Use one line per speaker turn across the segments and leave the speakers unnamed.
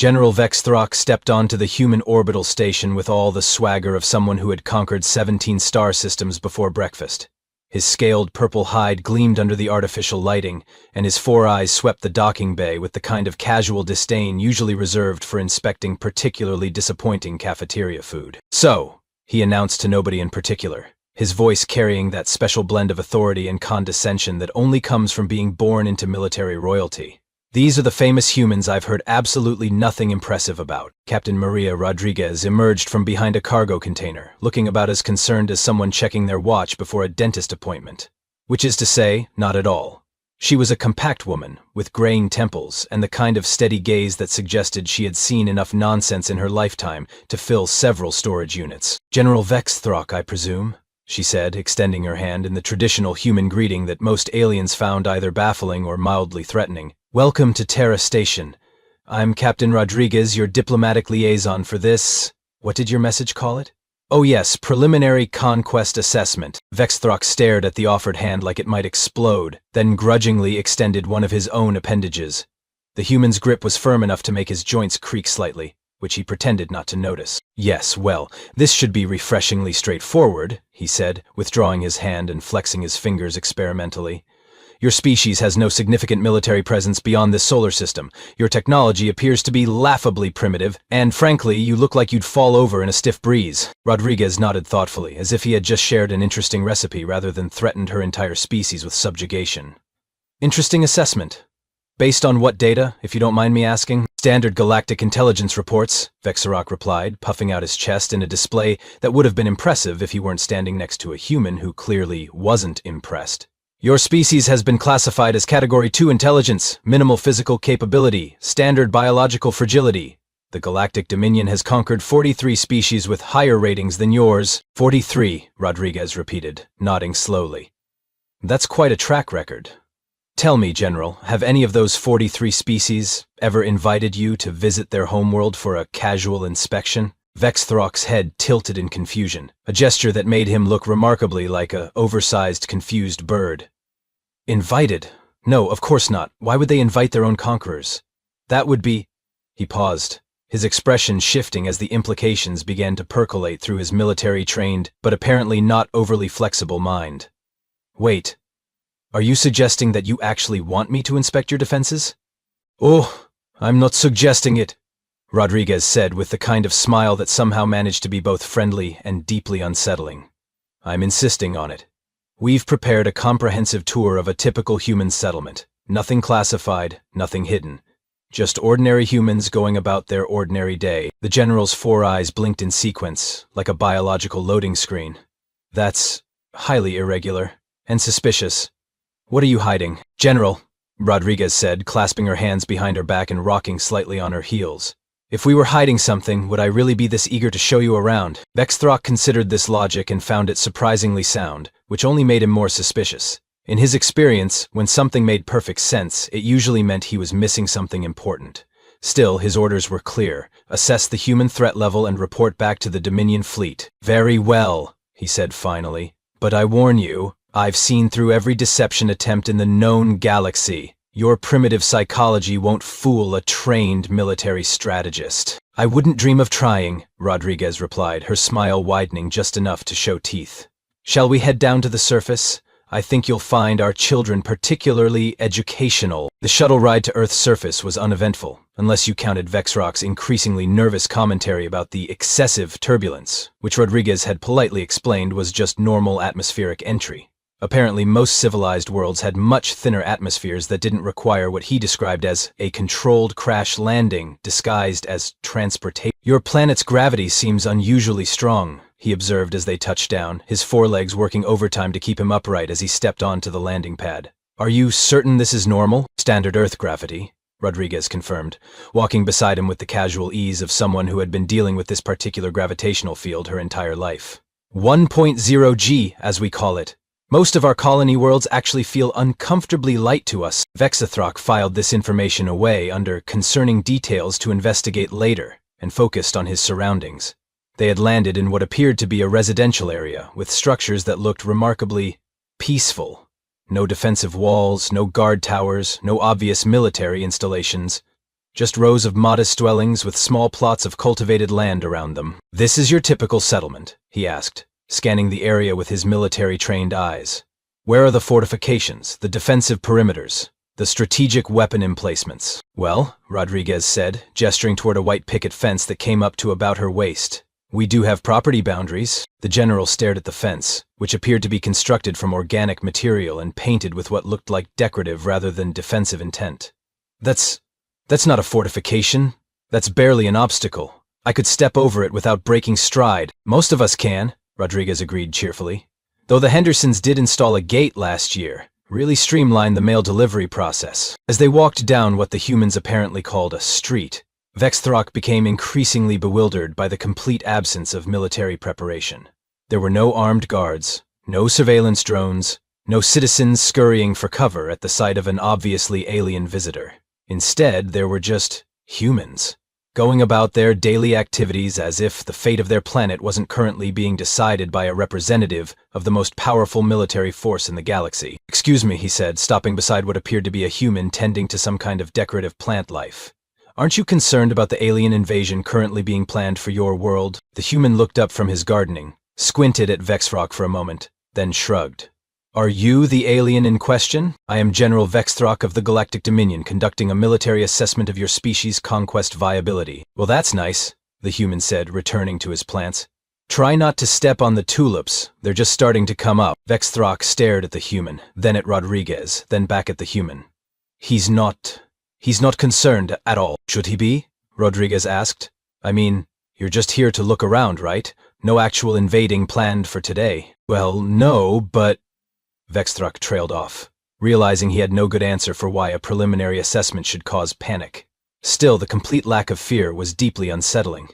General Vexthrock stepped onto the human orbital station with all the swagger of someone who had conquered 17 star systems before breakfast. His scaled purple hide gleamed under the artificial lighting, and his four eyes swept the docking bay with the kind of casual disdain usually reserved for inspecting particularly disappointing cafeteria food. "So," he announced to nobody in particular, his voice carrying that special blend of authority and condescension that only comes from being born into military royalty. "These are the famous humans I've heard absolutely nothing impressive about." Captain Maria Rodriguez emerged from behind a cargo container, looking about as concerned as someone checking their watch before a dentist appointment. Which is to say, not at all. She was a compact woman, with graying temples and the kind of steady gaze that suggested she had seen enough nonsense in her lifetime to fill several storage units. "General Vexthrock, I presume?" she said, extending her hand in the traditional human greeting that most aliens found either baffling or mildly threatening. "Welcome to Terra Station. I'm Captain Rodriguez, your diplomatic liaison for this— what did your message call it? Oh yes, preliminary conquest assessment." Vexthrock stared at the offered hand like it might explode, then grudgingly extended one of his own appendages. The human's grip was firm enough to make his joints creak slightly, which he pretended not to notice. "Yes, well, this should be refreshingly straightforward," he said, withdrawing his hand and flexing his fingers experimentally. "Your species has no significant military presence beyond this solar system. Your technology appears to be laughably primitive, and frankly, you look like you'd fall over in a stiff breeze." Rodriguez nodded thoughtfully, as if he had just shared an interesting recipe rather than threatened her entire species with subjugation. "Interesting assessment. Based on what data, if you don't mind me asking?" "Standard galactic intelligence reports," Vexthrock replied, puffing out his chest in a display that would have been impressive if he weren't standing next to a human who clearly wasn't impressed. "Your species has been classified as Category 2 intelligence, minimal physical capability, standard biological fragility. The Galactic Dominion has conquered 43 species with higher ratings than yours." "43, Rodriguez repeated, nodding slowly. "That's quite a track record. Tell me, General, have any of those 43 species ever invited you to visit their homeworld for a casual inspection?" Vexthrock's head tilted in confusion, a gesture that made him look remarkably like an oversized, confused bird. "Invited? No, of course not. Why would they invite their own conquerors? That would be—" He paused, his expression shifting as the implications began to percolate through his military-trained, but apparently not overly flexible mind. "Wait, are you suggesting that you actually want me to inspect your defenses?" "Oh, I'm not suggesting it," Rodriguez said with the kind of smile that somehow managed to be both friendly and deeply unsettling. "I'm insisting on it. We've prepared a comprehensive tour of a typical human settlement. Nothing classified, nothing hidden. Just ordinary humans going about their ordinary day." The general's four eyes blinked in sequence, like a biological loading screen. "That's highly irregular and suspicious. What are you hiding?" "General," Rodriguez said, clasping her hands behind her back and rocking slightly on her heels. "If we were hiding something, would I really be this eager to show you around?" Vexthrock considered this logic and found it surprisingly sound, which only made him more suspicious. In his experience, when something made perfect sense, it usually meant he was missing something important. Still, his orders were clear: assess the human threat level and report back to the Dominion fleet. "Very well," he said finally. "But I warn you, I've seen through every deception attempt in the known galaxy. Your primitive psychology won't fool a trained military strategist." "I wouldn't dream of trying," Rodriguez replied, her smile widening just enough to show teeth. "Shall we head down to the surface? I think you'll find our children particularly educational." The shuttle ride to Earth's surface was uneventful, unless you counted Vexthrock's increasingly nervous commentary about the excessive turbulence, which Rodriguez had politely explained was just normal atmospheric entry. Apparently, most civilized worlds had much thinner atmospheres that didn't require what he described as a controlled crash landing disguised as transportation. "Your planet's gravity seems unusually strong," he observed as they touched down, his forelegs working overtime to keep him upright as he stepped onto the landing pad. "Are you certain this is normal?" "Standard Earth gravity," Rodriguez confirmed, walking beside him with the casual ease of someone who had been dealing with this particular gravitational field her entire life. 1.0 G, as we call it. Most of our colony worlds actually feel uncomfortably light to us." Vexthrock filed this information away under concerning details to investigate later and focused on his surroundings. They had landed in what appeared to be a residential area with structures that looked remarkably peaceful. No defensive walls, no guard towers, no obvious military installations. just rows of modest dwellings with small plots of cultivated land around them. "This is your typical settlement?" he asked, scanning the area with his military-trained eyes. "Where are the fortifications, the defensive perimeters, the strategic weapon emplacements?" "Well," Rodriguez said, gesturing toward a white picket fence that came up to about her waist, "we do have property boundaries." The general stared at the fence, which appeared to be constructed from organic material and painted with what looked like decorative rather than defensive intent. That's not a fortification. That's barely an obstacle. I could step over it without breaking stride." "Most of us can," Rodriguez agreed cheerfully. "Though the Hendersons did install a gate last year, really streamlined the mail delivery process." As they walked down what the humans apparently called a street, Vexthrock became increasingly bewildered by the complete absence of military preparation. There were no armed guards, no surveillance drones, no citizens scurrying for cover at the sight of an obviously alien visitor. Instead, there were just humans, going about their daily activities as if the fate of their planet wasn't currently being decided by a representative of the most powerful military force in the galaxy. "Excuse me," he said, stopping beside what appeared to be a human tending to some kind of decorative plant life. "Aren't you concerned about the alien invasion currently being planned for your world?" The human looked up from his gardening, squinted at Vexthrock for a moment, then shrugged. "Are you the alien in question? I am General Vexthrock of the Galactic Dominion, conducting a military assessment of your species' conquest viability." "Well, that's nice," the human said, returning to his plants. "Try not to step on the tulips. They're just starting to come up." Vexthrock stared at the human, then at Rodriguez, then back at the human. He's not concerned at all." "Should he be?" Rodriguez asked. "I mean, you're just here to look around, right? No actual invading planned for today." "Well, no, but..." Vexthrock trailed off, realizing he had no good answer for why a preliminary assessment should cause panic. Still, the complete lack of fear was deeply unsettling.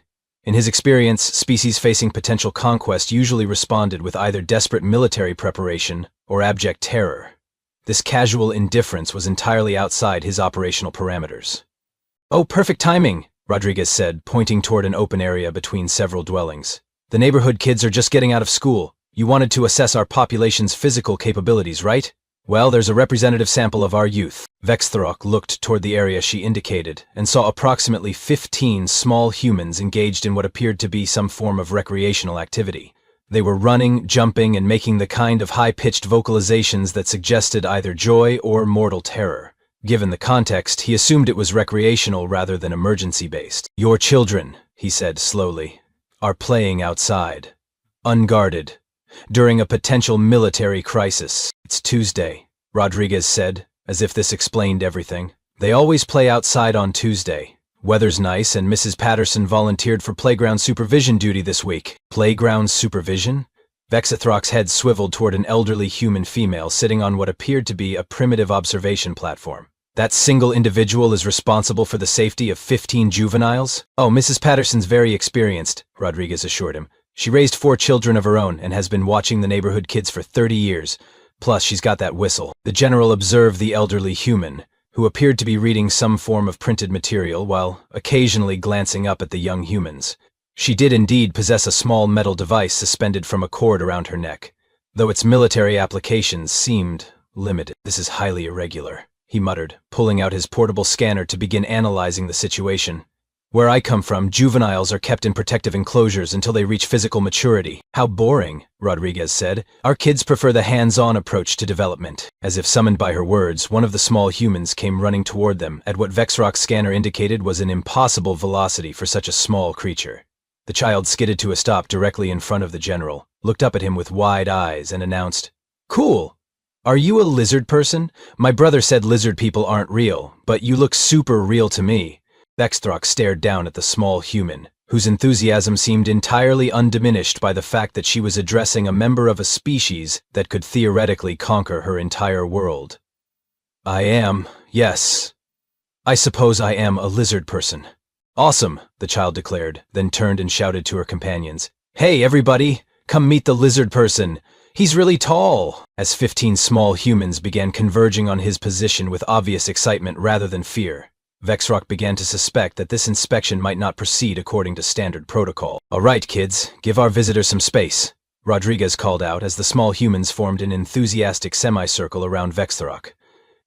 In his experience, species facing potential conquest usually responded with either desperate military preparation or abject terror. This casual indifference was entirely outside his operational parameters. "Oh, perfect timing," Rodriguez said, pointing toward an open area between several dwellings. "The neighborhood kids are just getting out of school. You wanted to assess our population's physical capabilities, right? Well, there's a representative sample of our youth." Vexthrock looked toward the area she indicated and saw approximately 15 small humans engaged in what appeared to be some form of recreational activity. They were running, jumping, and making the kind of high-pitched vocalizations that suggested either joy or mortal terror. Given the context, he assumed it was recreational rather than emergency-based. "Your children," he said slowly, "are playing outside, unguarded, during a potential military crisis." "It's Tuesday," Rodriguez said, as if this explained everything. "They always play outside on Tuesday. Weather's nice and Mrs. Patterson volunteered for playground supervision duty this week." "Playground supervision?" Vexthrock's head swiveled toward an elderly human female sitting on what appeared to be a primitive observation platform. "That single individual is responsible for the safety of 15 juveniles?" "Oh, Mrs. Patterson's very experienced," Rodriguez assured him. "She raised 4 children of her own and has been watching the neighborhood kids for 30 years. Plus, she's got that whistle." The general observed the elderly human, who appeared to be reading some form of printed material while occasionally glancing up at the young humans. She did indeed possess a small metal device suspended from a cord around her neck, though its military applications seemed limited. "This is highly irregular," he muttered, pulling out his portable scanner to begin analyzing the situation. "Where I come from, juveniles are kept in protective enclosures until they reach physical maturity." "How boring," Rodriguez said. "Our kids prefer the hands-on approach to development." As if summoned by her words, one of the small humans came running toward them at what Vexthrock's scanner indicated was an impossible velocity for such a small creature. The child skidded to a stop directly in front of the general, looked up at him with wide eyes, and announced, "Cool! Are you a lizard person? My brother said lizard people aren't real, but you look super real to me." Vexthrock stared down at the small human, whose enthusiasm seemed entirely undiminished by the fact that she was addressing a member of a species that could theoretically conquer her entire world. Yes. I suppose I am a lizard person." "Awesome," the child declared, then turned and shouted to her companions. "Hey, everybody, come meet the lizard person. He's really tall." As 15 small humans began converging on his position with obvious excitement rather than fear, Vexthrock began to suspect that this inspection might not proceed according to standard protocol. "All right, kids, give our visitor some space," Rodriguez called out as the small humans formed an enthusiastic semicircle around Vexthrock.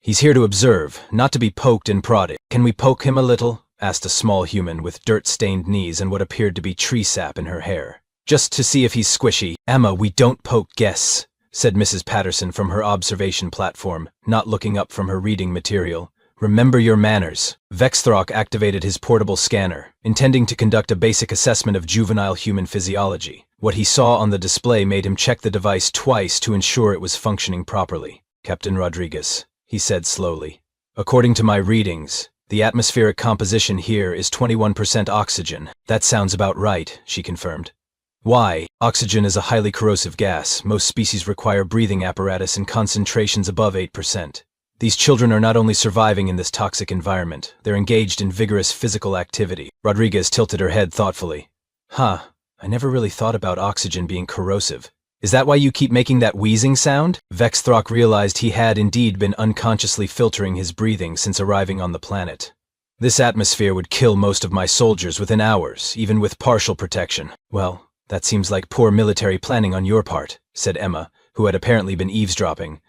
He's here to observe, not to be poked and prodded. Can we poke him a little? Asked a small human with dirt-stained knees and what appeared to be tree sap in her hair. Just to see if he's squishy. Emma, we don't poke guests, said Mrs. Patterson from her observation platform, not looking up from her reading material. Remember your manners. Vexthrock activated his portable scanner, intending to conduct a basic assessment of juvenile human physiology. What he saw on the display made him check the device twice to ensure it was functioning properly. Captain Rodriguez, he said slowly. According to my readings, the atmospheric composition here is 21% oxygen. That sounds about right, she confirmed. Why? Oxygen is a highly corrosive gas. Most species require breathing apparatus in concentrations above 8%. These children are not only surviving in this toxic environment, they're engaged in vigorous physical activity. Rodriguez tilted her head thoughtfully. Huh, I never really thought about oxygen being corrosive. Is that why you keep making that wheezing sound? Vexthrock realized he had indeed been unconsciously filtering his breathing since arriving on the planet. This atmosphere would kill most of my soldiers within hours, even with partial protection. Well, that seems like poor military planning on your part, said Emma, who had apparently been eavesdropping.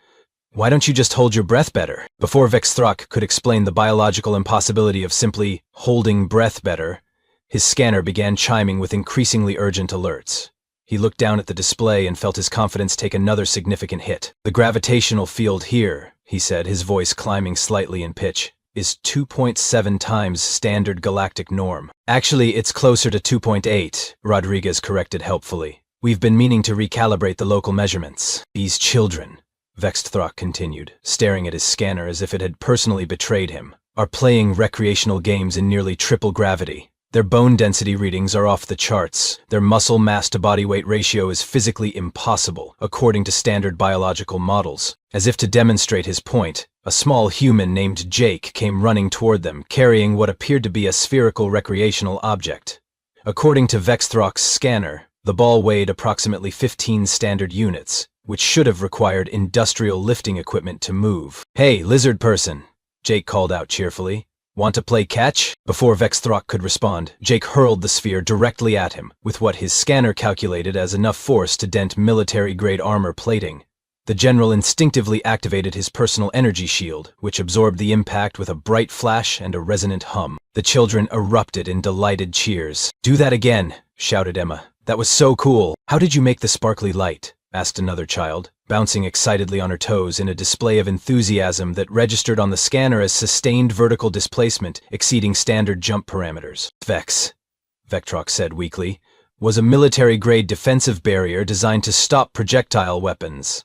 Why don't you just hold your breath better? Before Vexthrock could explain the biological impossibility of simply holding breath better, his scanner began chiming with increasingly urgent alerts. He looked down at the display and felt his confidence take another significant hit. The gravitational field here, he said, his voice climbing slightly in pitch, is 2.7 times standard galactic norm. Actually, it's closer to 2.8, Rodriguez corrected helpfully. We've been meaning to recalibrate the local measurements. These children, Vexthrock continued, staring at his scanner as if it had personally betrayed him, are playing recreational games in nearly triple gravity. Their bone density readings are off the charts. Their muscle mass to body weight ratio is physically impossible, according to standard biological models. As if to demonstrate his point, a small human named Jake came running toward them, carrying what appeared to be a spherical recreational object. According to Vexthrock's scanner, the ball weighed approximately 15 standard units, which should have required industrial lifting equipment to move. Hey, lizard person, Jake called out cheerfully. Want to play catch? Before Vexthrock could respond, Jake hurled the sphere directly at him, with what his scanner calculated as enough force to dent military-grade armor plating. The general instinctively activated his personal energy shield, which absorbed the impact with a bright flash and a resonant hum. The children erupted in delighted cheers. Do that again, shouted Emma. That was so cool. How did you make the sparkly light? Asked another child, bouncing excitedly on her toes in a display of enthusiasm that registered on the scanner as sustained vertical displacement exceeding standard jump parameters. Vexthrock said weakly, was a military-grade defensive barrier designed to stop projectile weapons.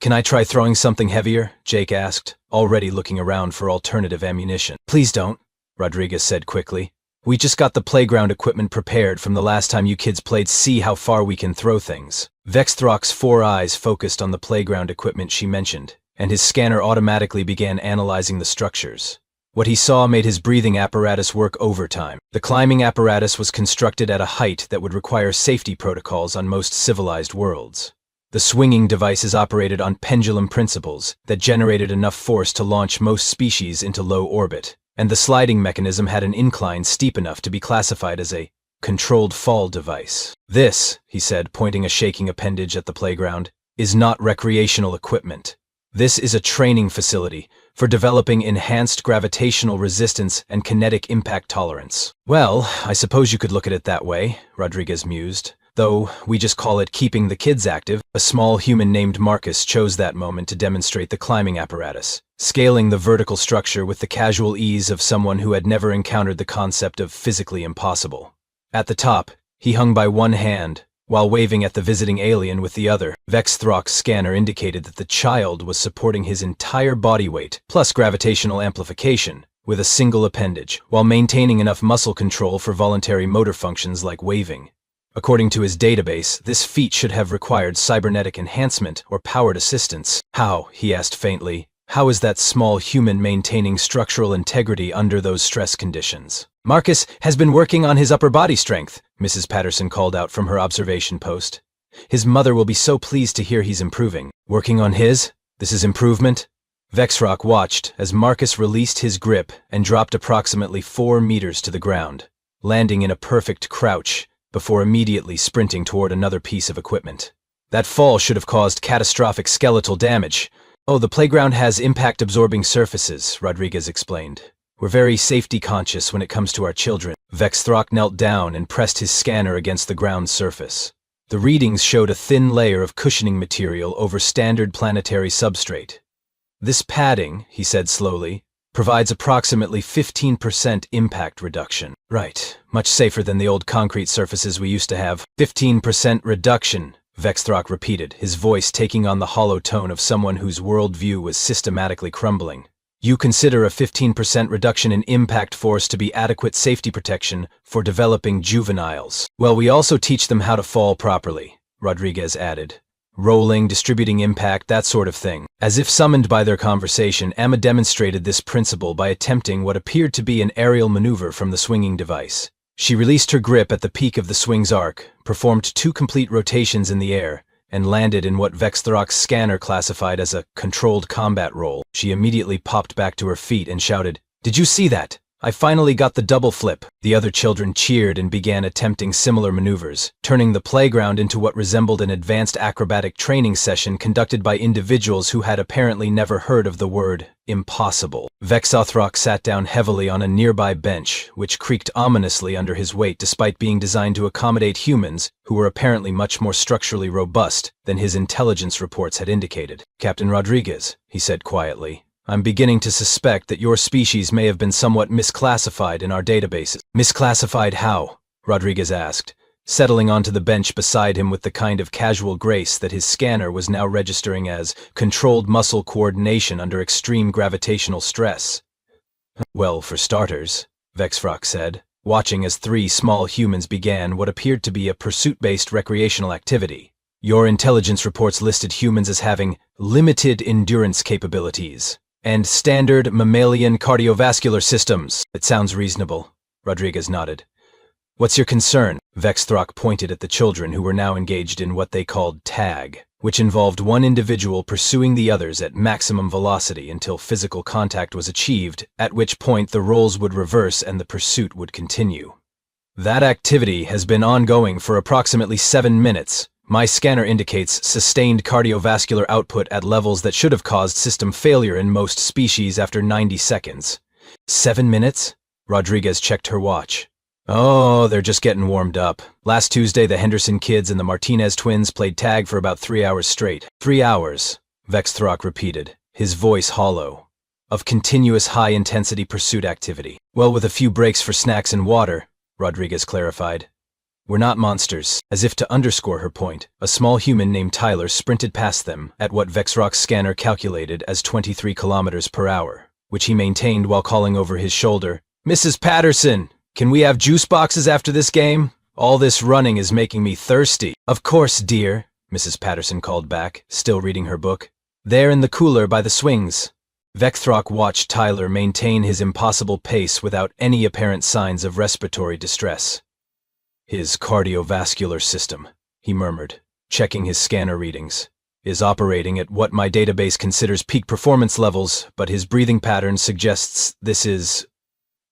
Can I try throwing something heavier? Jake asked, already looking around for alternative ammunition. Please don't, Rodriguez said quickly. We just got the playground equipment prepared from the last time you kids played See How Far We Can Throw Things. Vexthrock's 4 eyes focused on the playground equipment she mentioned, and his scanner automatically began analyzing the structures. What he saw made his breathing apparatus work overtime. The climbing apparatus was constructed at a height that would require safety protocols on most civilized worlds. The swinging devices operated on pendulum principles that generated enough force to launch most species into low orbit, and the sliding mechanism had an incline steep enough to be classified as a controlled fall device. This, he said, pointing a shaking appendage at the playground, is not recreational equipment. This is a training facility for developing enhanced gravitational resistance and kinetic impact tolerance. Well, I suppose you could look at it that way, Rodriguez mused. Though, we just call it keeping the kids active. A small human named Marcus chose that moment to demonstrate the climbing apparatus, scaling the vertical structure with the casual ease of someone who had never encountered the concept of physically impossible. At the top, he hung by one hand, while waving at the visiting alien with the other. Vexthrock's scanner indicated that the child was supporting his entire body weight, plus gravitational amplification, with a single appendage, while maintaining enough muscle control for voluntary motor functions like waving. According to his database, this feat should have required cybernetic enhancement or powered assistance. How, he asked faintly, how is that small human maintaining structural integrity under those stress conditions? Marcus has been working on his upper body strength, Mrs. Patterson called out from her observation post. His mother will be so pleased to hear he's improving. Working on his? This is improvement? Vexthrock watched as Marcus released his grip and dropped approximately 4 meters to the ground, landing in a perfect crouch, before immediately sprinting toward another piece of equipment. That fall should have caused catastrophic skeletal damage, Oh, the playground has impact-absorbing surfaces, Rodriguez explained. We're very safety-conscious when it comes to our children. Vexthrock knelt down and pressed his scanner against the ground surface. The readings showed a thin layer of cushioning material over standard planetary substrate. This padding, he said slowly, provides approximately 15% impact reduction. Right, much safer than the old concrete surfaces we used to have. 15% reduction, Vexthrock repeated, his voice taking on the hollow tone of someone whose worldview was systematically crumbling. You consider a 15% reduction in impact force to be adequate safety protection for developing juveniles. Well, we also teach them how to fall properly, Rodriguez added. Rolling, distributing impact, that sort of thing. As if summoned by their conversation, Emma demonstrated this principle by attempting what appeared to be an aerial maneuver from the swinging device. She released her grip at the peak of the swing's arc, performed 2 complete rotations in the air, and landed in what Vexthrock's scanner classified as a controlled combat roll. She immediately popped back to her feet and shouted, "Did you see that? I finally got the double flip." The other children cheered and began attempting similar maneuvers, turning the playground into what resembled an advanced acrobatic training session conducted by individuals who had apparently never heard of the word impossible. Vexthrock sat down heavily on a nearby bench, which creaked ominously under his weight despite being designed to accommodate humans who were apparently much more structurally robust than his intelligence reports had indicated. "Captain Rodriguez," he said quietly, "I'm beginning to suspect that your species may have been somewhat misclassified in our databases." "Misclassified how?" Rodriguez asked, settling onto the bench beside him with the kind of casual grace that his scanner was now registering as controlled muscle coordination under extreme gravitational stress. "Well, for starters," Vexthrock said, watching as 3 small humans began what appeared to be a pursuit-based recreational activity. "Your intelligence reports listed humans as having limited endurance capabilities and standard mammalian cardiovascular systems." "It sounds reasonable," Rodriguez nodded. "What's your concern?" Vexthrock pointed at the children who were now engaged in what they called tag, which involved one individual pursuing the others at maximum velocity until physical contact was achieved, at which point the roles would reverse and the pursuit would continue. "That activity has been ongoing for approximately 7 minutes. My scanner indicates sustained cardiovascular output at levels that should have caused system failure in most species after 90 seconds. 7 minutes? Rodriguez checked her watch. "Oh, they're just getting warmed up. Last Tuesday, the Henderson kids and the Martinez twins played tag for about 3 hours straight." 3 hours, Vexthrock repeated, his voice hollow, "of continuous high-intensity pursuit activity." "Well, with a few breaks for snacks and water," Rodriguez clarified. "We're not monsters." As if to underscore her point, a small human named Tyler sprinted past them at what Vexthrock's scanner calculated as 23 kilometers per hour, which he maintained while calling over his shoulder, "Mrs. Patterson! Can we have juice boxes after this game? All this running is making me thirsty." "Of course, dear," Mrs. Patterson called back, still reading her book. "There in the cooler by the swings." Vexthrock watched Tyler maintain his impossible pace without any apparent signs of respiratory distress. "His cardiovascular system," he murmured, checking his scanner readings, "is operating at what my database considers peak performance levels, but his breathing pattern suggests this is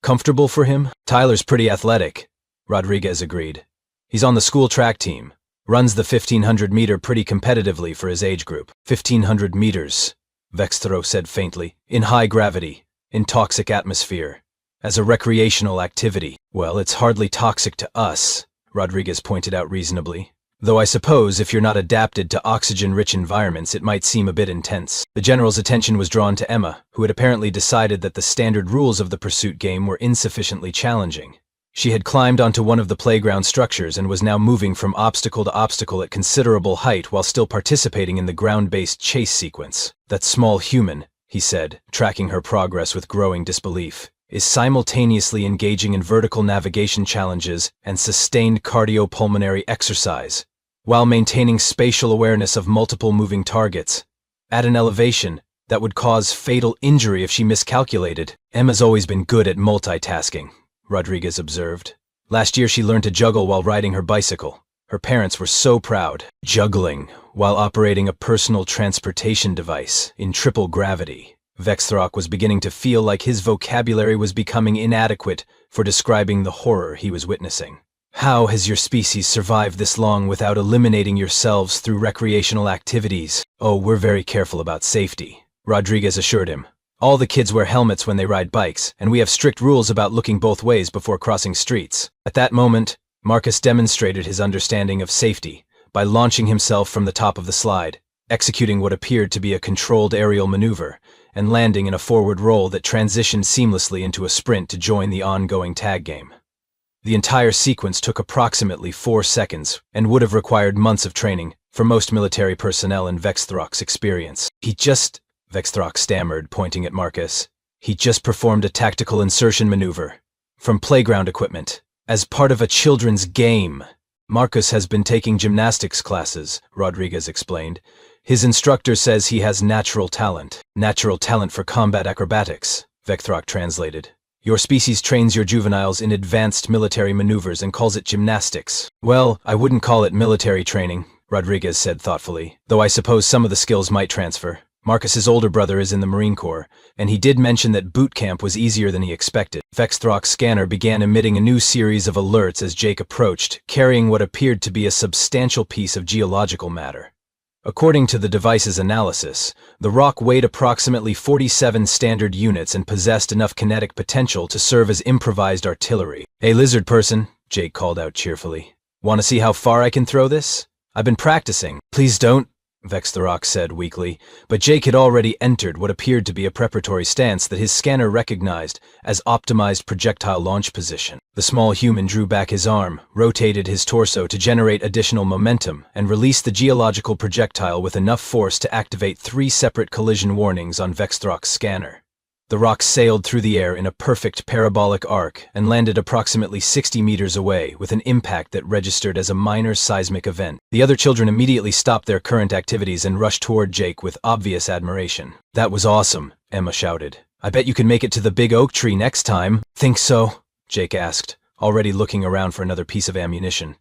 comfortable for him." "Tyler's pretty athletic," Rodriguez agreed. "He's on the school track team. Runs the 1500 meter pretty competitively for his age group." 1500 meters, Vexthrock said faintly, "in high gravity, in toxic atmosphere, as a recreational activity." "Well, it's hardly toxic to us," Rodriguez pointed out reasonably. "Though I suppose if you're not adapted to oxygen-rich environments, it might seem a bit intense." The general's attention was drawn to Emma, who had apparently decided that the standard rules of the pursuit game were insufficiently challenging. She had climbed onto one of the playground structures and was now moving from obstacle to obstacle at considerable height while still participating in the ground-based chase sequence. "That small human," he said, tracking her progress with growing disbelief, "is simultaneously engaging in vertical navigation challenges and sustained cardiopulmonary exercise, while maintaining spatial awareness of multiple moving targets, at an elevation that would cause fatal injury if she miscalculated." "Emma's always been good at multitasking," Rodriguez observed. "Last year she learned to juggle while riding her bicycle. Her parents were so proud." Juggling while operating a personal transportation device in triple gravity. Vexthrock was beginning to feel like his vocabulary was becoming inadequate for describing the horror he was witnessing. "How has your species survived this long without eliminating yourselves through recreational activities?" "Oh, we're very careful about safety," Rodriguez assured him. All the kids wear helmets when they ride bikes, and we have strict rules about looking both ways before crossing streets. At that moment, Marcus demonstrated his understanding of safety by launching himself from the top of the slide, executing what appeared to be a controlled aerial maneuver, and landing in a forward roll that transitioned seamlessly into a sprint to join the ongoing tag game. The entire sequence took approximately 4 seconds and would have required months of training for most military personnel in Vexthrock's experience. Vexthrock stammered, pointing at Marcus. He just performed a tactical insertion maneuver from playground equipment as part of a children's game. Marcus has been taking gymnastics classes, Rodriguez explained. His instructor says he has natural talent. Natural talent for combat acrobatics, Vexthrock translated. Your species trains your juveniles in advanced military maneuvers and calls it gymnastics. Well, I wouldn't call it military training, Rodriguez said thoughtfully, though I suppose some of the skills might transfer. Marcus's older brother is in the Marine Corps, and he did mention that boot camp was easier than he expected. Vexthrock's scanner began emitting a new series of alerts as Jake approached, carrying what appeared to be a substantial piece of geological matter. According to the device's analysis, the rock weighed approximately 47 standard units and possessed enough kinetic potential to serve as improvised artillery. "Hey, lizard person," Jake called out cheerfully. "Want to see how far I can throw this? I've been practicing." "Please don't," Vexthrock said weakly, but Jake had already entered what appeared to be a preparatory stance that his scanner recognized as optimized projectile launch position. The small human drew back his arm, rotated his torso to generate additional momentum, and released the geological projectile with enough force to activate 3 separate collision warnings on Vexthrock's scanner. The rock sailed through the air in a perfect parabolic arc and landed approximately 60 meters away with an impact that registered as a minor seismic event. The other children immediately stopped their current activities and rushed toward Jake with obvious admiration. "That was awesome," Emma shouted. "I bet you can make it to the big oak tree next time." "Think so?" Jake asked, already looking around for another piece of ammunition.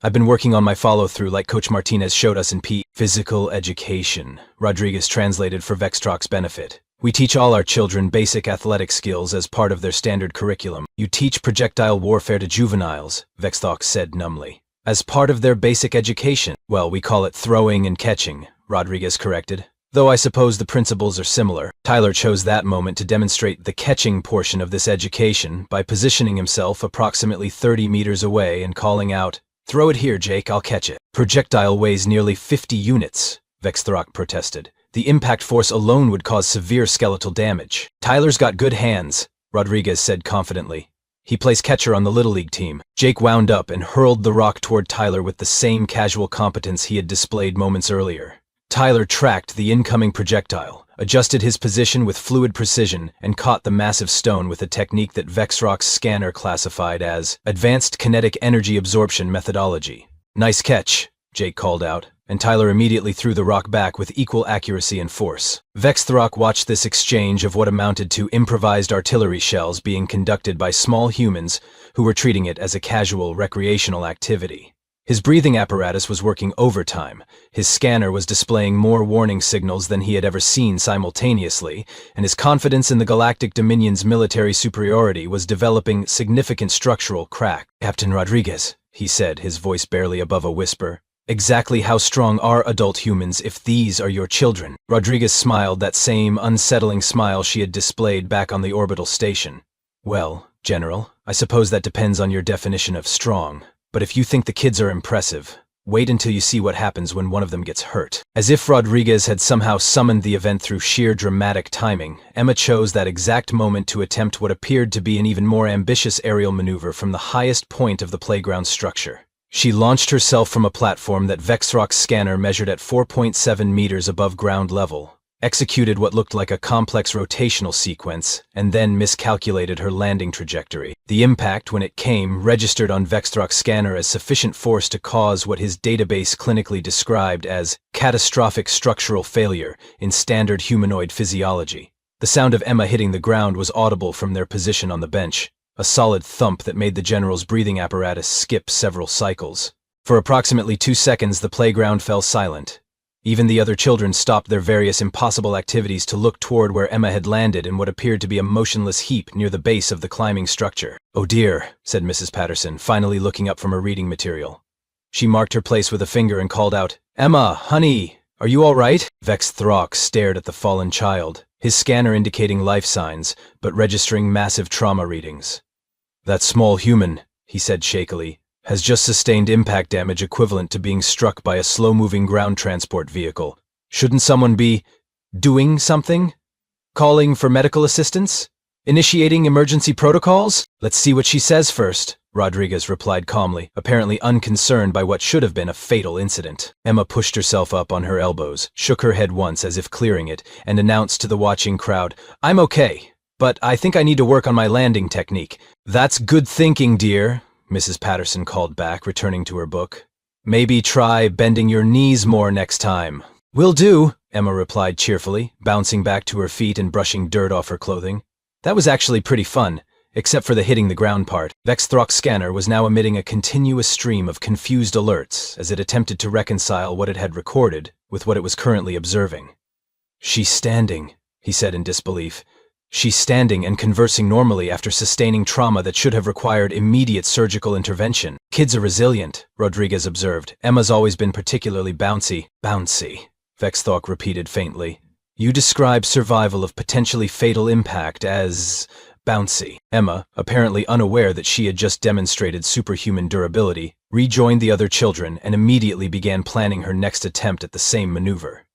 "I've been working on my follow-through like Coach Martinez showed us in Physical Education," Rodriguez translated for Vexthrock's benefit. "We teach all our children basic athletic skills as part of their standard curriculum." "You teach projectile warfare to juveniles," Vexthrock said numbly. "As part of their basic education." "Well, we call it throwing and catching," Rodriguez corrected. "Though I suppose the principles are similar." Tyler chose that moment to demonstrate the catching portion of this education by positioning himself approximately 30 meters away and calling out, "Throw it here, Jake, I'll catch it." "Projectile weighs nearly 50 units, Vexthrock protested. "The impact force alone would cause severe skeletal damage." "Tyler's got good hands," Rodriguez said confidently. "He plays catcher on the Little League team." Jake wound up and hurled the rock toward Tyler with the same casual competence he had displayed moments earlier. Tyler tracked the incoming projectile, adjusted his position with fluid precision, and caught the massive stone with a technique that Vexthrock's scanner classified as Advanced Kinetic Energy Absorption Methodology. "Nice catch," Jake called out, and Tyler immediately threw the rock back with equal accuracy and force. Vexthrock watched this exchange of what amounted to improvised artillery shells being conducted by small humans who were treating it as a casual recreational activity. His breathing apparatus was working overtime, his scanner was displaying more warning signals than he had ever seen simultaneously, and his confidence in the Galactic Dominion's military superiority was developing significant structural crack. "Captain Rodriguez," he said, his voice barely above a whisper, "exactly how strong are adult humans if these are your children?" Rodriguez smiled, that same unsettling smile she had displayed back on the orbital station. "Well, General, I suppose that depends on your definition of strong. But if you think the kids are impressive, wait until you see what happens when one of them gets hurt." As if Rodriguez had somehow summoned the event through sheer dramatic timing, Emma chose that exact moment to attempt what appeared to be an even more ambitious aerial maneuver from the highest point of the playground structure. She launched herself from a platform that Vexthrock's scanner measured at 4.7 meters above ground level, executed what looked like a complex rotational sequence, and then miscalculated her landing trajectory. The impact, when it came, registered on Vexthrock's scanner as sufficient force to cause what his database clinically described as catastrophic structural failure in standard humanoid physiology. The sound of Emma hitting the ground was audible from their position on the bench, a solid thump that made the general's breathing apparatus skip several cycles. For approximately 2 seconds, the playground fell silent. Even the other children stopped their various impossible activities to look toward where Emma had landed in what appeared to be a motionless heap near the base of the climbing structure. "Oh dear," said Mrs. Patterson, finally looking up from her reading material. She marked her place with a finger and called out, "Emma, honey!" Are you all right? Vex Throck stared at the fallen child, his scanner indicating life signs, but registering massive trauma readings. That small human, he said shakily, has just sustained impact damage equivalent to being struck by a slow-moving ground transport vehicle. Shouldn't someone be doing something? Calling for medical assistance? Initiating emergency protocols? Let's see what she says first, Rodriguez replied calmly, apparently unconcerned by what should have been a fatal incident. Emma pushed herself up on her elbows, shook her head once as if clearing it, and announced to the watching crowd, "I'm okay, but I think I need to work on my landing technique." "That's good thinking, dear," Mrs. Patterson called back, returning to her book. "Maybe try bending your knees more next time." "Will do," Emma replied cheerfully, bouncing back to her feet and brushing dirt off her clothing. That was actually pretty fun, except for the hitting the ground part. Vex Throck's scanner was now emitting a continuous stream of confused alerts as it attempted to reconcile what it had recorded with what it was currently observing. "She's standing," he said in disbelief. "She's standing and conversing normally after sustaining trauma that should have required immediate surgical intervention. Kids are resilient," Rodriguez observed. "Emma's always been particularly bouncy." "Bouncy," Vex Throck repeated faintly. "You describe survival of potentially fatal impact as bouncy." Emma, apparently unaware that she had just demonstrated superhuman durability, rejoined the other children and immediately began planning her next attempt at the same maneuver.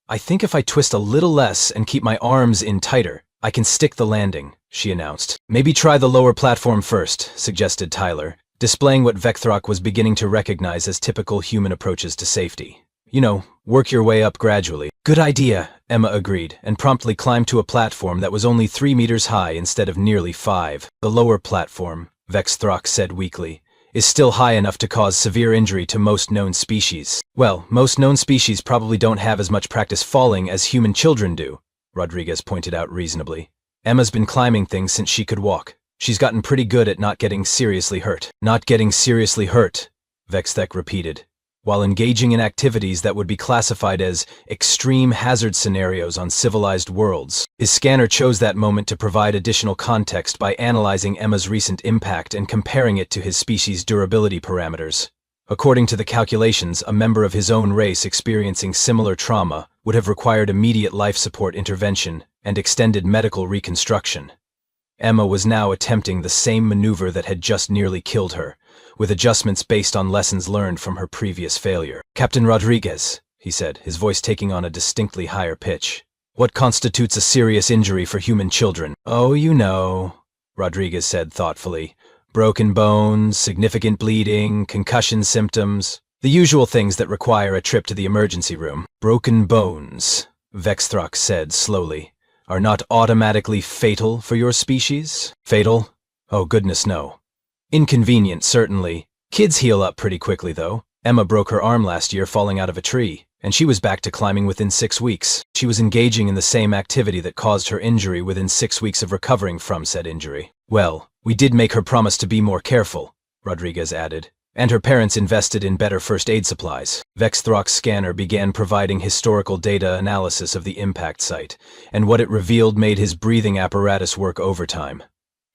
"I think if I twist a little less and keep my arms in tighter, I can stick the landing," she announced. "Maybe try the lower platform first," suggested Tyler, displaying what Vex Throck was beginning to recognize as typical human approaches to safety. "You know, work your way up gradually." "Good idea," Emma agreed, and promptly climbed to a platform that was only 3 meters high instead of nearly 5. "The lower platform," Vex Throck said weakly, "is still high enough to cause severe injury to most known species." "Well, most known species probably don't have as much practice falling as human children do," Rodriguez pointed out reasonably. "Emma's been climbing things since she could walk. She's gotten pretty good at not getting seriously hurt." "Not getting seriously hurt," Vex Throck repeated, "while engaging in activities that would be classified as extreme hazard scenarios on civilized worlds." His scanner chose that moment to provide additional context by analyzing Emma's recent impact and comparing it to his species' durability parameters. According to the calculations, a member of his own race experiencing similar trauma would have required immediate life support intervention and extended medical reconstruction. Emma was now attempting the same maneuver that had just nearly killed her, with adjustments based on lessons learned from her previous failure. "Captain Rodriguez," he said, his voice taking on a distinctly higher pitch, "what constitutes a serious injury for human children?" "Oh, you know," Rodriguez said thoughtfully. "Broken bones, significant bleeding, concussion symptoms, the usual things that require a trip to the emergency room." "Broken bones," Vex Throck said slowly, "are not automatically fatal for your species?" "Fatal? Oh, goodness, no. Inconvenient, certainly. Kids heal up pretty quickly, though. Emma broke her arm last year falling out of a tree, and she was back to climbing within 6 weeks. She was engaging in the same activity that caused her injury within 6 weeks of recovering from said injury." "Well, we did make her promise to be more careful," Rodriguez added, "and her parents invested in better first aid supplies." Vex Throck's scanner began providing historical data analysis of the impact site, and what it revealed made his breathing apparatus work overtime.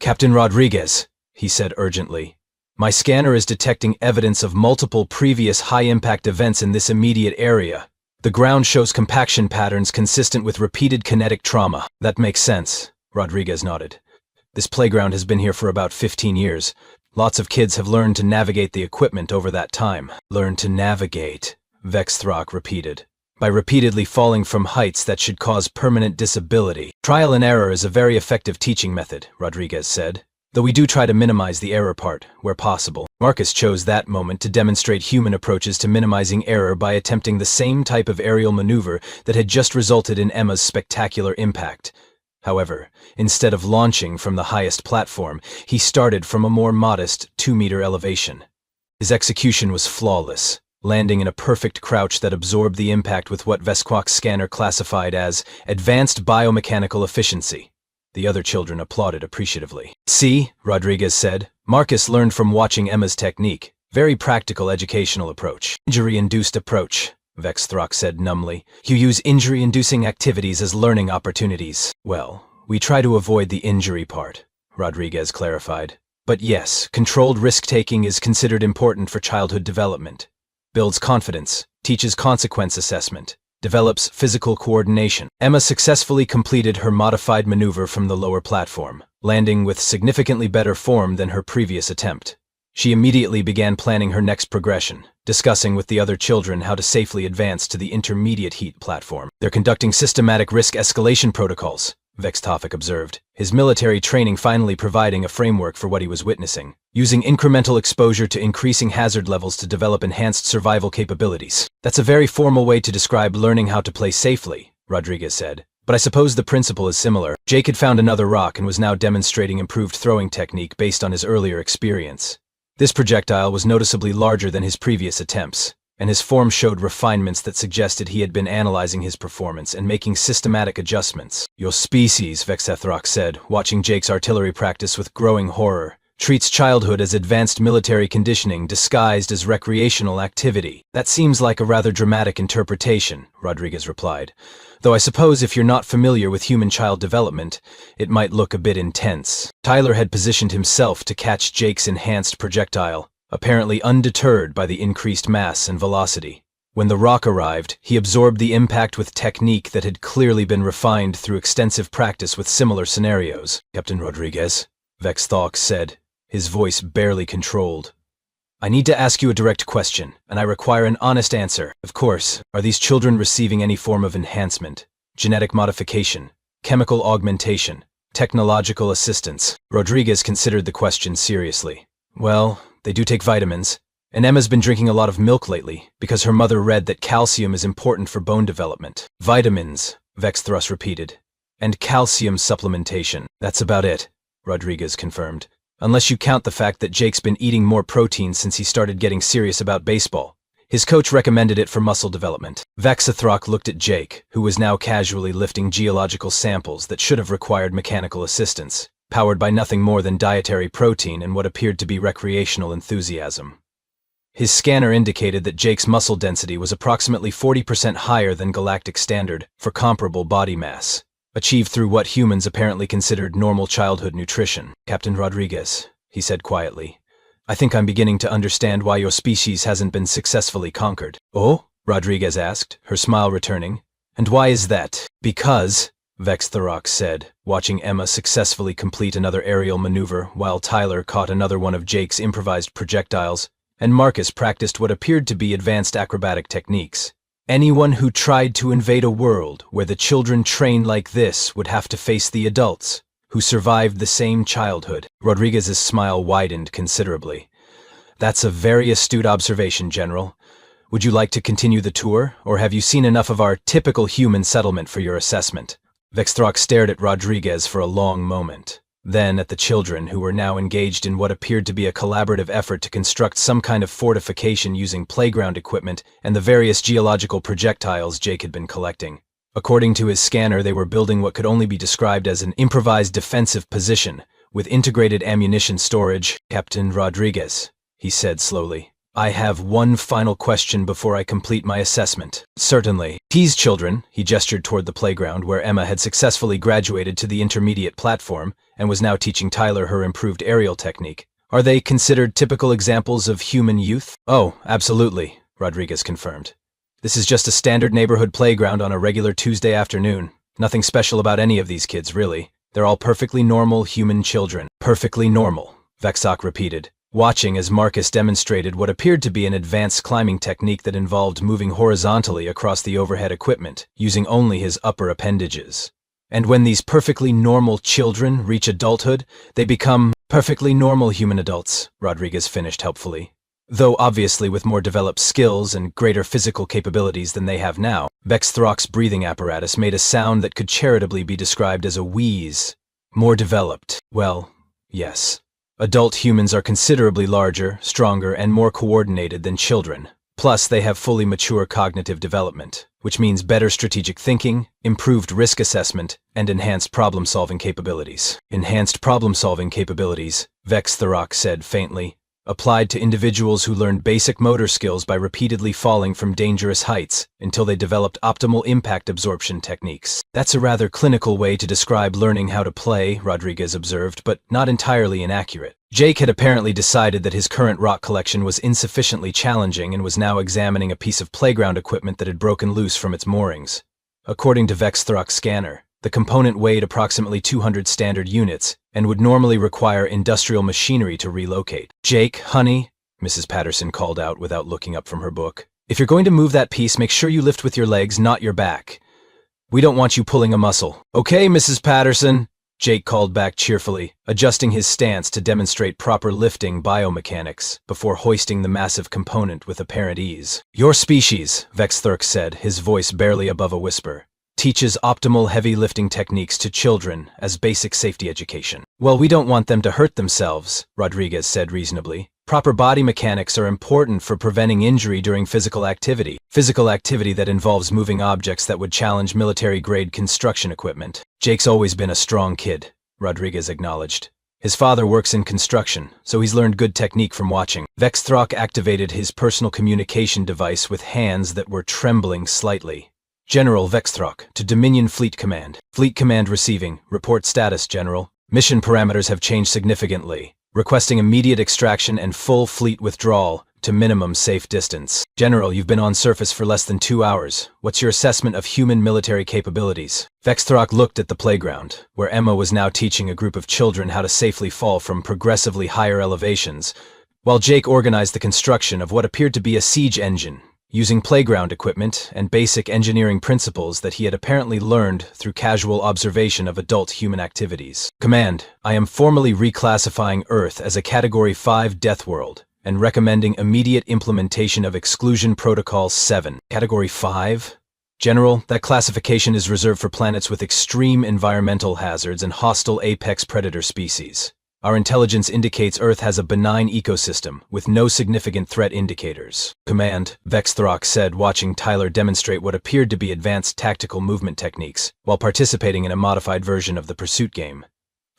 "Captain Rodriguez," he said urgently, "my scanner is detecting evidence of multiple previous high-impact events in this immediate area. The ground shows compaction patterns consistent with repeated kinetic trauma." "That makes sense," Rodriguez nodded. "This playground has been here for about 15 years. Lots of kids have learned to navigate the equipment over that time." "Learn to navigate," Vex Throck repeated, "by repeatedly falling from heights that should cause permanent disability." "Trial and error is a very effective teaching method," Rodriguez said, "though we do try to minimize the error part, where possible." Marcus chose that moment to demonstrate human approaches to minimizing error by attempting the same type of aerial maneuver that had just resulted in Emma's spectacular impact. However, instead of launching from the highest platform, he started from a more modest 2-meter elevation. His execution was flawless, landing in a perfect crouch that absorbed the impact with what Vex Throck's scanner classified as advanced biomechanical efficiency. The other children applauded appreciatively. "See," Rodriguez said, "Marcus learned from watching Emma's technique. Very practical educational approach." "Injury-induced approach," Vex Throck said numbly. "You use injury-inducing activities as learning opportunities." "Well, we try to avoid the injury part," Rodriguez clarified. "But yes, controlled risk-taking is considered important for childhood development. Builds confidence, teaches consequence assessment, Develops physical coordination. Emma successfully completed her modified maneuver from the lower platform, landing with significantly better form than her previous attempt. She immediately began planning her next progression, discussing with the other children how to safely advance to the intermediate heat platform. They're conducting systematic risk escalation protocols, Vextofik observed, his military training finally providing a framework for what he was witnessing. Using incremental exposure to increasing hazard levels to develop enhanced survival capabilities. That's a very formal way to describe learning how to play safely, Rodriguez said. But I suppose the principle is similar. Jake had found another rock and was now demonstrating improved throwing technique based on his earlier experience. This projectile was noticeably larger than his previous attempts, and his form showed refinements that suggested he had been analyzing his performance and making systematic adjustments. Your species, Vextofik said, watching Jake's artillery practice with growing horror, treats childhood as advanced military conditioning disguised as recreational activity. That seems like a rather dramatic interpretation, Rodriguez replied. Though I suppose if you're not familiar with human child development, it might look a bit intense. Tyler had positioned himself to catch Jake's enhanced projectile, apparently undeterred by the increased mass and velocity. When the rock arrived, he absorbed the impact with technique that had clearly been refined through extensive practice with similar scenarios. Captain Rodriguez, Vextofik said, his voice barely controlled. I need to ask you a direct question, and I require an honest answer. Of course, are these children receiving any form of enhancement, genetic modification, chemical augmentation, technological assistance? Rodriguez considered the question seriously. Well, they do take vitamins, and Emma's been drinking a lot of milk lately because her mother read that calcium is important for bone development. Vitamins, Vextofik repeated, and calcium supplementation. That's about it, Rodriguez confirmed. Unless you count the fact that Jake's been eating more protein since he started getting serious about baseball. His coach recommended it for muscle development. Vextofik looked at Jake, who was now casually lifting geological samples that should have required mechanical assistance, powered by nothing more than dietary protein and what appeared to be recreational enthusiasm. His scanner indicated that Jake's muscle density was approximately 40% higher than galactic standard for comparable body mass, achieved through what humans apparently considered normal childhood nutrition. Captain Rodriguez, he said quietly, I think I'm beginning to understand why your species hasn't been successfully conquered. Oh? Rodriguez asked, her smile returning. And why is that? Because, Vextofik said, watching Emma successfully complete another aerial maneuver while Tyler caught another one of Jake's improvised projectiles, and Marcus practiced what appeared to be advanced acrobatic techniques. Anyone who tried to invade a world where the children train like this would have to face the adults, who survived the same childhood. Rodriguez's smile widened considerably. That's a very astute observation, General. Would you like to continue the tour, or have you seen enough of our typical human settlement for your assessment? Vextofik stared at Rodriguez for a long moment, then at the children who were now engaged in what appeared to be a collaborative effort to construct some kind of fortification using playground equipment and the various geological projectiles Jake had been collecting. According to his scanner, they were building what could only be described as an improvised defensive position with integrated ammunition storage. Captain Rodriguez, he said slowly, I have one final question before I complete my assessment. Certainly. These children, he gestured toward the playground where Emma had successfully graduated to the intermediate platform and was now teaching Tyler her improved aerial technique. Are they considered typical examples of human youth? Oh, absolutely, Rodriguez confirmed. This is just a standard neighborhood playground on a regular Tuesday afternoon. Nothing special about any of these kids, really. They're all perfectly normal human children. Perfectly normal, Vextofik repeated, watching as Marcus demonstrated what appeared to be an advanced climbing technique that involved moving horizontally across the overhead equipment, using only his upper appendages. And when these perfectly normal children reach adulthood, they become perfectly normal human adults, Rodriguez finished helpfully. Though obviously with more developed skills and greater physical capabilities than they have now, Vextofik's breathing apparatus made a sound that could charitably be described as a wheeze. More developed. Well, yes. Adult humans are considerably larger, stronger, and more coordinated than children. Plus, they have fully mature cognitive development, which means better strategic thinking, improved risk assessment, and enhanced problem-solving capabilities. Enhanced problem-solving capabilities, Vextofik said faintly. applied to individuals who learned basic motor skills by repeatedly falling from dangerous heights until they developed optimal impact absorption techniques. That's a rather clinical way to describe learning how to play, Rodriguez observed, but not entirely inaccurate. Jake had apparently decided that his current rock collection was insufficiently challenging and was now examining a piece of playground equipment that had broken loose from its moorings. According to Vexthrock's scanner, the component weighed approximately 200 standard units and would normally require industrial machinery to relocate. "Jake, honey," Mrs. Patterson called out without looking up from her book, "if you're going to move that piece, make sure you lift with your legs, not your back. We don't want you pulling a muscle." "Okay, Mrs. Patterson," Jake called back cheerfully, adjusting his stance to demonstrate proper lifting biomechanics before hoisting the massive component with apparent ease. "Your species," Vexthrock said, his voice barely above a whisper, "teaches optimal heavy lifting techniques to children as basic safety education." "Well, we don't want them to hurt themselves," Rodriguez said reasonably. "Proper body mechanics are important for preventing injury during physical activity that involves moving objects that would challenge military-grade construction equipment." "Jake's always been a strong kid," Rodriguez acknowledged. "His father works in construction, so he's learned good technique from watching." Vexthrock activated his personal communication device with hands that were trembling slightly. "General Vexthrock, to Dominion Fleet Command. Fleet Command receiving. Report status, General. Mission parameters have changed significantly. Requesting immediate extraction and full fleet withdrawal to minimum safe distance." "General, you've been on surface for less than 2 hours. What's your assessment of human military capabilities?" Vexthrock looked at the playground, where Emma was now teaching a group of children how to safely fall from progressively higher elevations, while Jake organized the construction of what appeared to be a siege engine, using playground equipment and basic engineering principles that he had apparently learned through casual observation of adult human activities. "Command, I am formally reclassifying Earth as a Category 5 Deathworld and recommending immediate implementation of Exclusion Protocol 7. Category 5? General, that classification is reserved for planets with extreme environmental hazards and hostile apex predator species. Our intelligence indicates Earth has a benign ecosystem, with no significant threat indicators." "Command," Vexthrock said, watching Tyler demonstrate what appeared to be advanced tactical movement techniques, while participating in a modified version of the pursuit game.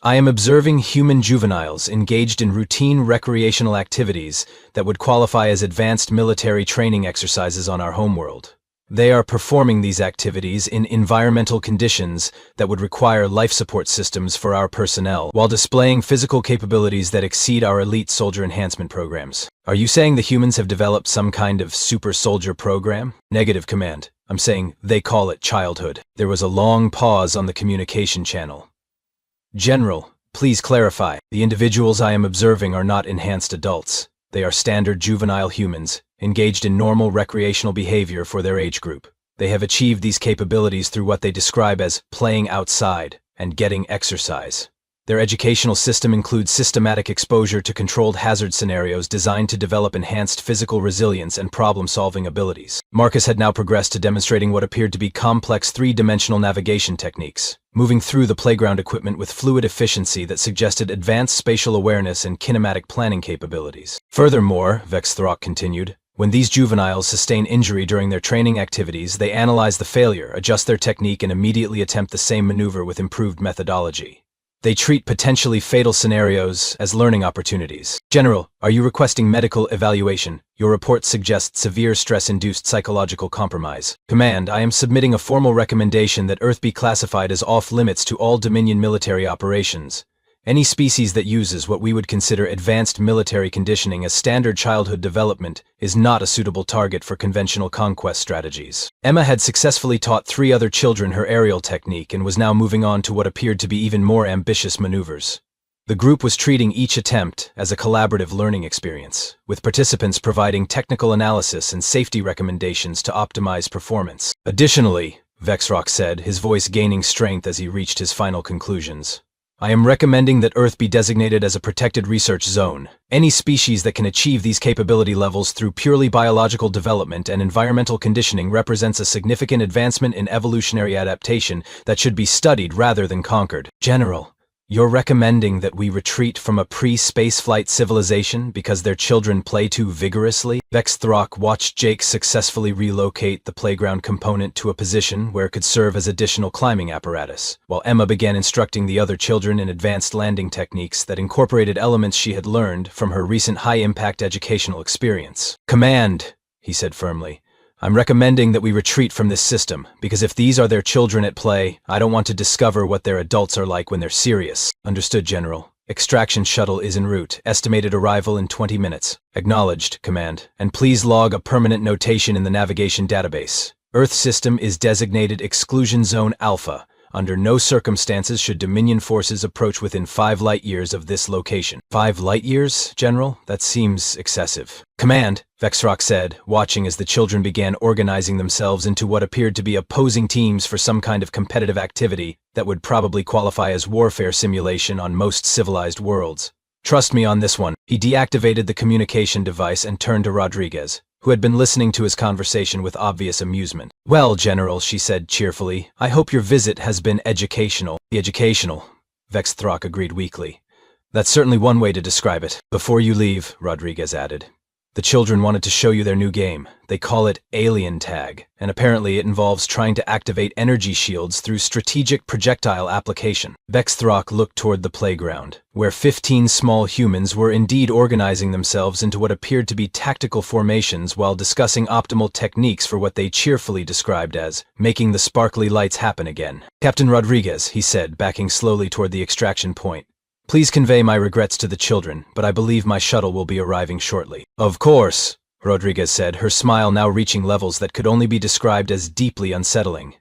"I am observing human juveniles engaged in routine recreational activities that would qualify as advanced military training exercises on our homeworld. They are performing these activities in environmental conditions that would require life support systems for our personnel, while displaying physical capabilities that exceed our elite soldier enhancement programs." "Are you saying the humans have developed some kind of super soldier program?" "Negative, Command. I'm saying they call it childhood." There was a long pause on the communication channel. "General, please clarify. The individuals I am observing are not enhanced adults. They are standard juvenile humans, engaged in normal recreational behavior for their age group. They have achieved these capabilities through what they describe as playing outside and getting exercise. Their educational system includes systematic exposure to controlled hazard scenarios designed to develop enhanced physical resilience and problem-solving abilities." Marcus had now progressed to demonstrating what appeared to be complex three-dimensional navigation techniques, moving through the playground equipment with fluid efficiency that suggested advanced spatial awareness and kinematic planning capabilities. "Furthermore," Vexthrock continued, "when these juveniles sustain injury during their training activities, they analyze the failure, adjust their technique, and immediately attempt the same maneuver with improved methodology. They treat potentially fatal scenarios as learning opportunities." "General, are you requesting medical evaluation? Your report suggests severe stress-induced psychological compromise." "Command, I am submitting a formal recommendation that Earth be classified as off-limits to all Dominion military operations. Any species that uses what we would consider advanced military conditioning as standard childhood development is not a suitable target for conventional conquest strategies." Emma had successfully taught 3 other children her aerial technique and was now moving on to what appeared to be even more ambitious maneuvers. The group was treating each attempt as a collaborative learning experience, with participants providing technical analysis and safety recommendations to optimize performance. "Additionally," Vexthrock said, his voice gaining strength as he reached his final conclusions, "I am recommending that Earth be designated as a protected research zone. Any species that can achieve these capability levels through purely biological development and environmental conditioning represents a significant advancement in evolutionary adaptation that should be studied rather than conquered." "General, You're recommending that we retreat from a pre-spaceflight civilization because their children play too vigorously? Vexthrock watched Jake successfully relocate the playground component to a position where it could serve as additional climbing apparatus, while Emma began instructing the other children in advanced landing techniques that incorporated elements she had learned from her recent high-impact educational experience. "Command," he said firmly. "I'm recommending that we retreat from this system, because if these are their children at play, I don't want to discover what their adults are like when they're serious." "Understood, General. Extraction shuttle is en route. Estimated arrival in 20 minutes. Acknowledged, Command. And please log a permanent notation in the navigation database. Earth system is designated Exclusion Zone Alpha. Under no circumstances should Dominion forces approach within 5 light-years of this location." 5 light-years, General? That seems excessive. "Command," Vexthrock said, watching as the children began organizing themselves into what appeared to be opposing teams for some kind of competitive activity that would probably qualify as warfare simulation on most civilized worlds. "Trust me on this one." He deactivated the communication device and turned to Rodriguez, who had been listening to his conversation with obvious amusement. "Well, General," she said cheerfully, "I hope your visit has been educational." "Educational," Vexthrock agreed weakly. "That's certainly one way to describe it." "Before you leave," Rodriguez added, "the children wanted to show you their new game. They call it Alien Tag, and apparently it involves trying to activate energy shields through strategic projectile application." Vexthrock looked toward the playground, where 15 small humans were indeed organizing themselves into what appeared to be tactical formations while discussing optimal techniques for what they cheerfully described as making the sparkly lights happen again. "Captain Rodriguez," he said, backing slowly toward the extraction point, "please convey my regrets to the children, but I believe my shuttle will be arriving shortly." "Of course," Rodriguez said, her smile now reaching levels that could only be described as deeply unsettling.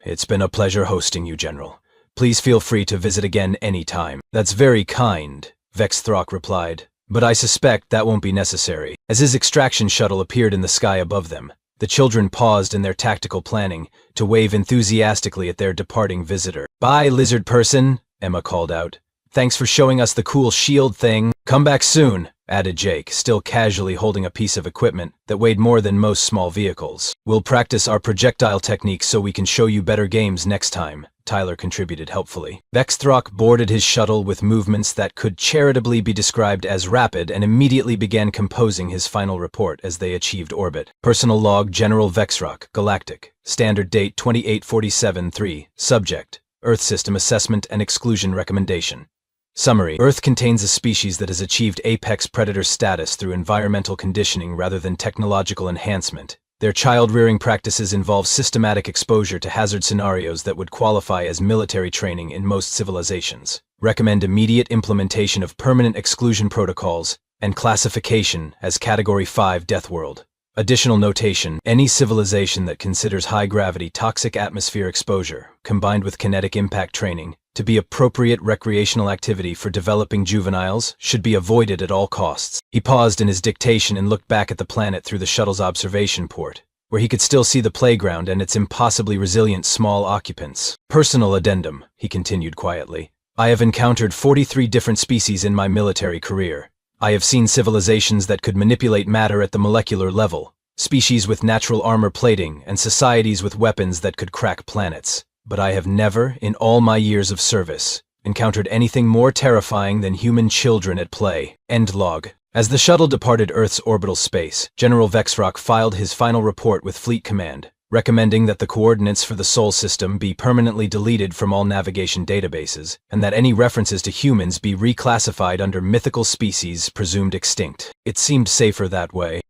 "It's been a pleasure hosting you, General. Please feel free to visit again any time." "That's very kind," Vexthrock replied, "but I suspect that won't be necessary." As his extraction shuttle appeared in the sky above them, the children paused in their tactical planning to wave enthusiastically at their departing visitor. "Bye, lizard person," Emma called out. "Thanks for showing us the cool shield thing. Come back soon," added Jake, still casually holding a piece of equipment that weighed more than most small vehicles. "We'll practice our projectile techniques so we can show you better games next time," Tyler contributed helpfully. Vexthrock boarded his shuttle with movements that could charitably be described as rapid and immediately began composing his final report as they achieved orbit. Personal log General Vexthrock, Galactic. Standard date 2847-3. Subject: Earth System Assessment and Exclusion Recommendation. Summary: Earth contains a species that has achieved apex predator status through environmental conditioning rather than technological enhancement. Their child-rearing practices involve systematic exposure to hazard scenarios that would qualify as military training in most civilizations. Recommend immediate implementation of permanent exclusion protocols and classification as Category 5 Deathworld. Additional notation: any civilization that considers high-gravity toxic atmosphere exposure, combined with kinetic impact training, to be appropriate recreational activity for developing juveniles should be avoided at all costs. He paused in his dictation and looked back at the planet through the shuttle's observation port, where he could still see the playground and its impossibly resilient small occupants. "Personal addendum," he continued quietly. "I have encountered 43 different species in my military career. I have seen civilizations that could manipulate matter at the molecular level, species with natural armor plating, and societies with weapons that could crack planets. But I have never, in all my years of service, encountered anything more terrifying than human children at play." End log. As the shuttle departed Earth's orbital space, General Vexthrock filed his final report with Fleet Command, recommending that the coordinates for the Sol system be permanently deleted from all navigation databases, and that any references to humans be reclassified under mythical species presumed extinct. It seemed safer that way.